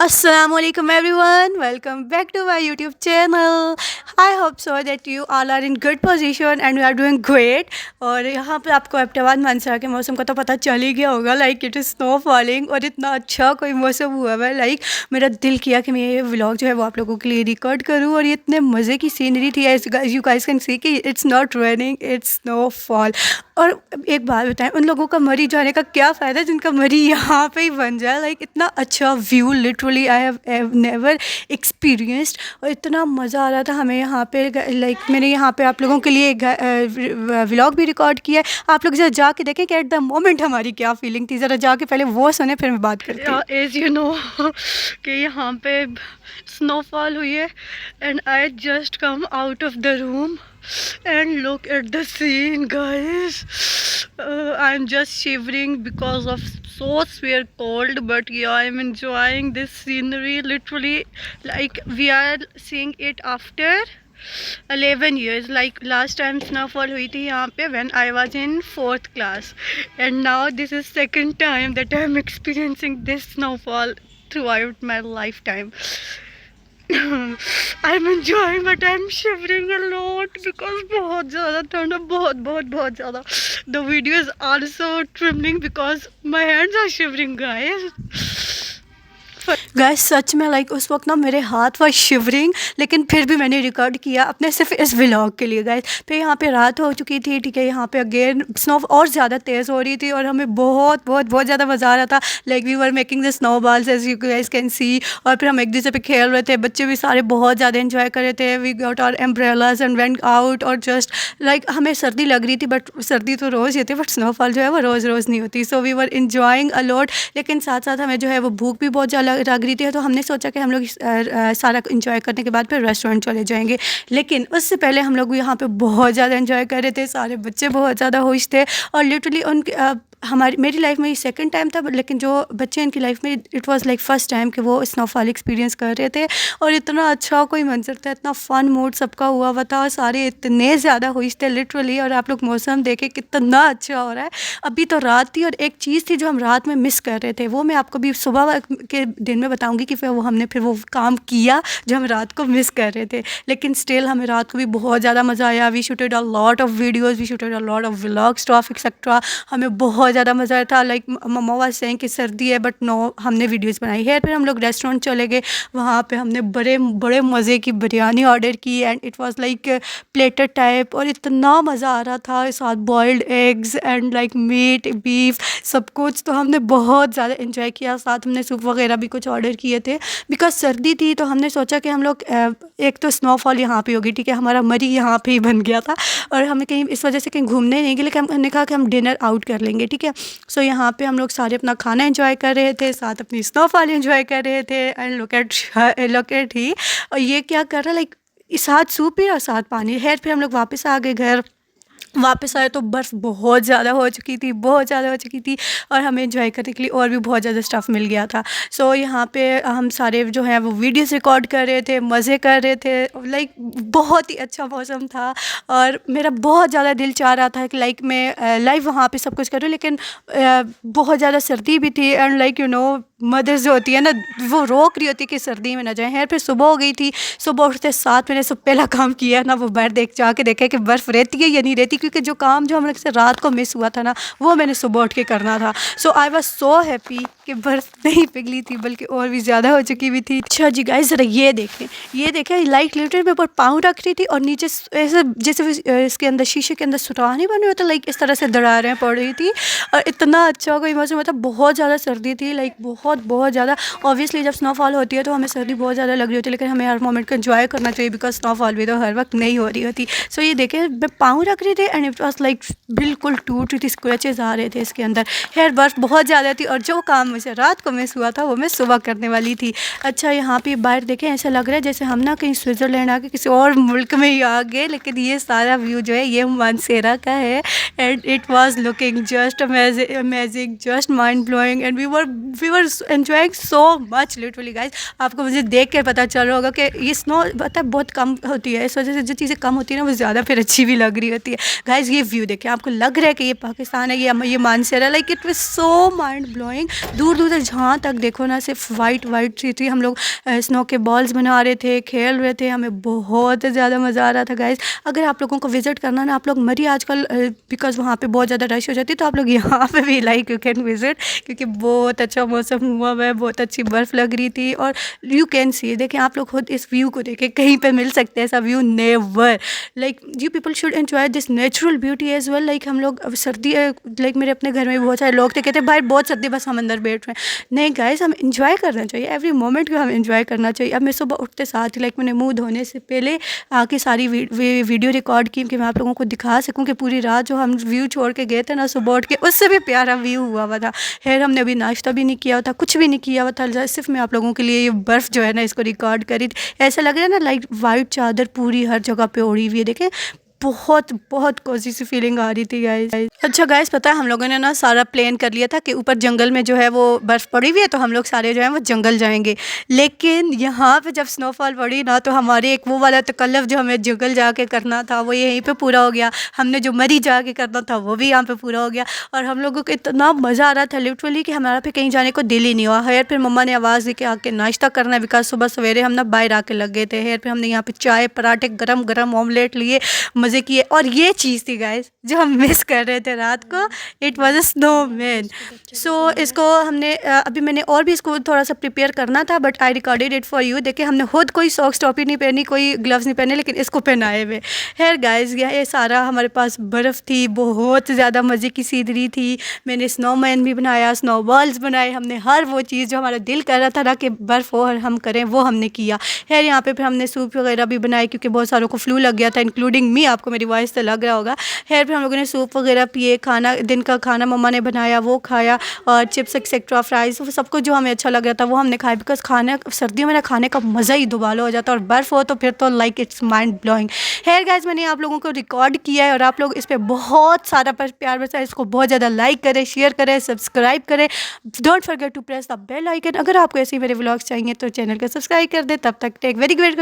Assalamualaikum everyone, welcome back to my YouTube channel. I hope so that you all are in good position and we are doing great. और यहाँ पे आपको अहमदाबाद मानसरा के मौसम का तो पता चल ही गया होगा, like it is snow falling और इतना अच्छा कोई मौसम हुआ है, लाइक मेरा दिल किया कि मैं ये व्लॉग जो है वो आप लोगों के लिए रिकॉर्ड करूँ। और ये इतने मज़े की सीनरी थी, as you guys can see कि it's not raining, it's snowfall. और एक बात बताएं, उन लोगों का मरी जाने का क्या फ़ायदा जिनका मरी यहाँ पे ही बन जाए। लाइक इतना अच्छा view literally I have never experienced. और इतना मज़ा आ रहा था हमें यहाँ पे, लाइक मैंने यहाँ पे आप लोगों के लिए व्लॉग भी रिकॉर्ड किया है। आप लोग ज़रा जाके देखें कि एट द मोमेंट हमारी क्या फीलिंग थी। ज़रा जाके पहले वो सुने फिर मैं बात करती हूँ। एज यू नो कि यहाँ पे स्नोफॉल हुई है and I just come out of the room and look at the scene, guys. I'm just shivering because of so severe cold, but yeah, I'm enjoying this scenery literally. Like we are seeing it after 11 years. Like last time snowfall hui thi yahan pe when I was in 4th class, and now this is second time that I'm experiencing this snowfall throughout my lifetime. I'm enjoying but I'm shivering a lot because बहुत ज़्यादा ठंड है, बहुत बहुत बहुत ज़्यादा. The video is also trembling because my hands are shivering, guys. Guys सच में लाइक उस वक्त ना मेरे हाथ वर शिवरिंग, लेकिन फिर भी मैंने रिकॉर्ड किया अपने सिर्फ इस व्लॉग के लिए गैस. फिर यहाँ पे रात हो चुकी थी, ठीक है. यहाँ पे अगेन स्नो और ज़्यादा तेज़ हो रही थी और हमें बहुत बहुत बहुत ज़्यादा मज़ा आ रहा था. Like we were making the snowballs as you guys can see. और फिर हम एक दूसरे पे खेल रहे थे, बच्चे भी सारे बहुत ज़्यादा इन्जॉय कर रहे थे. We got our umbrellas and went out. और जस्ट लाइक हमें सर्दी लग रही थी, बट सर्दी तो रोज़ ही होती है, बट स्नोफॉल जो है वो रोज़ रोज़ नहीं होती. So we were enjoying a lot. लेकिन साथ साथ हमें जो है वो भूख भी बहुत ज़्यादा लग रही थी, तो हमने सोचा कि हम लोग सारा इंजॉय करने के बाद फिर रेस्टोरेंट चले जाएंगे. लेकिन उससे पहले हम लोग यहाँ पे बहुत ज़्यादा इंजॉय कर रहे थे. सारे बच्चे बहुत ज़्यादा खुश थे और लिटरली उन मेरी लाइफ में ये सेकंड टाइम था, लेकिन जो बच्चे इनकी लाइफ में it was like first time कि वो स्नोफॉल एक्सपीरियंस कर रहे थे. और इतना अच्छा कोई मंजर था, इतना फ़न मूड सबका हुआ था और सारे इतने ज़्यादा खुश थे लिटरली. और आप लोग मौसम देखे कितना अच्छा हो रहा है. अभी तो रात थी और एक चीज़ थी जो हम रात में मिस कर रहे थे, वो मैं आपको भी सुबह के दिन में बताऊँगी कि फिर हमने वो काम किया जो हम रात को मिस कर रहे थे. लेकिन स्टिल हमें रात को भी बहुत ज़्यादा मज़ा आया. We shooted a lot of videos, we shooted a lot of vlogs, stuff etcetera. हमें बहुत ज़्यादा मज़ा आया था. लाइक मम्मा वाज सेइंग कि सर्दी है, बट नो, हमने वीडियोस बनाई है. फिर हम लोग रेस्टोरेंट चले गए. वहाँ पे हमने बड़े बड़े मज़े की बिरयानी ऑर्डर की and it was like platter type. और इतना मज़ा आ रहा था, साथ boiled eggs and like meat beef सब कुछ. तो हमने बहुत ज़्यादा इन्जॉय किया. साथ हमने सूप वगैरह भी कुछ ऑर्डर किए थे बिकॉज सर्दी थी. तो हमने सोचा कि हम लोग एक तो स्नोफॉल यहाँ पे होगी, ठीक है, हमारा मरी यहाँ पे ही बन गया था और हमें कहीं इस वजह से कहीं घूमने नहीं गए. लेकिन हमने कहा कि हम डिनर आउट कर लेंगे, ठीक है. सो यहाँ पे हम लोग सारे अपना खाना एंजॉय कर रहे थे, साथ अपनी स्नोफॉल एंजॉय कर रहे थे. एंड लुक एट ही, और ये क्या कर रहा है, लाइक साथ सूप ही और साथ पानी है. फिर हम लोग वापस आ गए घर. वापस आए तो बर्फ़ बहुत ज़्यादा हो चुकी थी, बहुत ज़्यादा हो चुकी थी और हमें एंजॉय करने के लिए और भी बहुत ज़्यादा स्टफ़ मिल गया था. सो यहाँ पे हम सारे जो हैं वो वीडियोस रिकॉर्ड कर रहे थे, मज़े कर रहे थे. लाइक बहुत ही अच्छा मौसम था और मेरा बहुत ज़्यादा दिल चाह रहा था कि लाइक मैं लाइव वहाँ पे सब कुछ करूँ. लेकिन बहुत ज़्यादा सर्दी भी थी and like you know mothers जो होती है ना, वो रोक रही होती है कि सर्दी में ना जाएँ. है फिर सुबह हो गई थी. सुबह उठते साथ मैंने सब पहला काम किया ना, वो बाहर जाके देखा कि बर्फ़ रहती है या नहीं रहती, क्योंकि जो काम जो हम लोग से रात को मिस हुआ था ना, वो मैंने सुबह उठ के करना था. सो आई वाज सो हैप्पी कि बर्फ़ नहीं पिघली थी बल्कि और भी ज़्यादा हो चुकी भी थी. अच्छा जी गाइस, ज़रा ये देखें लाइक लिटरली मैं ऊपर पाँव रख रही थी और नीचे ऐसे जैसे इसके अंदर शीशे के अंदर सुराख नहीं बने होते, लाइक इस तरह से दरारें पड़ रही थी. और इतना अच्छा कोई मौसम, मतलब बहुत ज़्यादा सर्दी थी, लाइक बहुत बहुत ज़्यादा. ऑब्वियसली जब स्नोफॉल होती है तो हमें सर्दी बहुत ज़्यादा लग रही होती है, लेकिन हमें हर मोमेंट को एंजॉय करना चाहिए बिकॉज स्नोफॉल भी तो हर वक्त नहीं हो रही होती. सो ये देखें मैं पाँव रख रही थी एंड इट वॉज लाइक बिल्कुल टूट रही थी, स्क्रैचेस आ रहे थे इसके अंदर. खैर बर्फ़ बहुत ज़्यादा थी और जो काम मुझे रात को मिस हुआ था वो मैं सुबह करने वाली थी. अच्छा यहाँ पे बाहर देखें, ऐसा लग रहा है जैसे हम ना कहीं स्विट्ज़रलैंड आके किसी और मुल्क में ही आ गए. लेकिन ये सारा व्यू जो है ये मानसेरा का है and it was looking just amazing, just mind blowing. And we were enjoying so much literally guys. आपको मुझे देख के पता चल रहा होगा कि ये स्नो पता है बहुत कम होती है, इस वजह से जो चीज़ें कम होती है ना वो ज़्यादा फिर अच्छी भी लग रही होती है। गाइज ये व्यू देखिए, आपको लग रहा है कि ये पाकिस्तान है, ये मानसर है। Like it was so mind blowing. दूर दूर तक जहाँ तक देखो ना सिर्फ वाइट वाइट थी। हम लोग स्नो के बॉल्स बना रहे थे, खेल रहे थे, हमें बहुत ज़्यादा मज़ा आ रहा था गाइज। अगर आप लोगों को विजिट करना ना, आप लोग मरी आजकल बिकॉज वहाँ पे बहुत ज़्यादा रश हो जाती है, तो आप लोग यहाँ पे भी लाइक यू कैन विजिट, क्योंकि बहुत अच्छा मौसम हुआ है, बहुत अच्छी बर्फ़ लग रही थी। और यू कैन सी, देखें आप लोग खुद इस व्यू को देखें, कहीं पे मिल सकते हैं ऐसा view, never. Like you people should enjoy this natural beauty as well. Like हम लोग अब सर्दी, लाइक मेरे अपने घर में भी बहुत सारे लोग थे, कहते हैं भाई बहुत सर्दी, बस हम अंदर बैठ रहे हैं। नहीं गाइस, हम इंजॉय करना चाहिए, एवरी मोमेंट को हम इंजॉय करना चाहिए। अब मैं सुबह उठते साथ ही लाइक मैंने मुंह धोने से पहले आके सारी वीडियो रिकॉर्ड की कि मैं आप लोगों को दिखा सकूं कि पूरी रात जो हम व्यू छोड़ के गए थे ना सुबह उठ के, उससे भी प्यारा व्यू हुआ था। खैर हमने अभी नाश्ता भी नहीं किया हुआ था, कुछ भी नहीं किया हुआ था, सिर्फ मैं आप लोगों के लिए ये बर्फ़ जो है ना इसको रिकॉर्ड करी। ऐसा लग रहा है ना लाइक वाइट चादर पूरी हर जगह पे ओढ़ी हुई है। देखें बहुत बहुत कोजी सी फीलिंग आ रही थी गाइस। अच्छा गाइस, पता है हम लोगों ने ना सारा प्लान कर लिया था कि ऊपर जंगल में जो है वो बर्फ़ पड़ी हुई है, तो हम लोग सारे जो है वो जंगल जाएंगे। लेकिन यहाँ पे जब स्नोफॉल पड़ी ना, तो हमारे एक वो वाला तकल्लुफ़ जो हमें जंगल जाके करना था वो यहीं पे पूरा हो गया। हमने जो मरी जाके करना था वो भी यहाँ पे पूरा हो गया। और हम लोगों को इतना मज़ा आ रहा था लिटरली कि हमारा पे कहीं जाने को दिल ही नहीं हुआ। खैर फिर मम्मा ने आवाज़ दी कि आके नाश्ता करना है, बिकॉज सुबह सवेरे हम ना बाहर आके लग गए थे। खैर फिर हमने यहाँ पे चाय पराठे गरम गरम ऑमलेट लिए, मज़े किए। और ये चीज़ थी गाइस जो हम मिस कर रहे थे रात को, इट वाज अ स्नोमैन। सो इसको हमने अभी मैंने और भी इसको थोड़ा सा प्रिपेयर करना था, but I recorded it for you. देखिए हमने खुद कोई सॉक्स टॉपी नहीं पहनी, कोई ग्लव्स नहीं पहने, लेकिन इसको पहनाए हुए। खैर गाइस ये सारा हमारे पास बर्फ़ थी, बहुत ज़्यादा मज़े की सीनरी थी। मैंने स्नोमैन भी बनाया, स्नो बॉल्स बनाए, हमने हर वो चीज़ जो हमारा दिल कर रहा था ना कि बर्फ़ और हम करें, वो हमने किया। खैर यहाँ पे फिर हमने सूप वगैरह भी बनाए, क्योंकि बहुत सारों को फ्लू लग गया था, इंक्लूडिंग मी। आपको मेरी वॉइस से लग रहा होगा। खैर फिर हम लोगों ने सूप वगैरह पिए, खाना दिन का खाना मम्मा ने बनाया वो खाया, और चिप्स एक्सेट्रा फ्राइज़ सब कुछ जो हमें अच्छा लग रहा था वो हमने खाया। बिकॉज खाने सर्दियों में ना खाने का मज़ा ही दुबाला हो जाता है, और बर्फ़ हो तो फिर तो लाइक इट्स माइंड ब्लोइंग। खैर गाइस, मैंने आप लोगों को रिकॉर्ड किया है और आप लोग इस पर बहुत सारा प्यार बरसाए। इसको बहुत ज़्यादा लाइक करें, शेयर करें, सब्सक्राइब करें। Don't forget to press the bell icon. अगर आपको ऐसे ही मेरे व्लॉग्स चाहिए तो चैनल को सब्सक्राइब कर दे। तब तक टेक वेरी ग्रेट।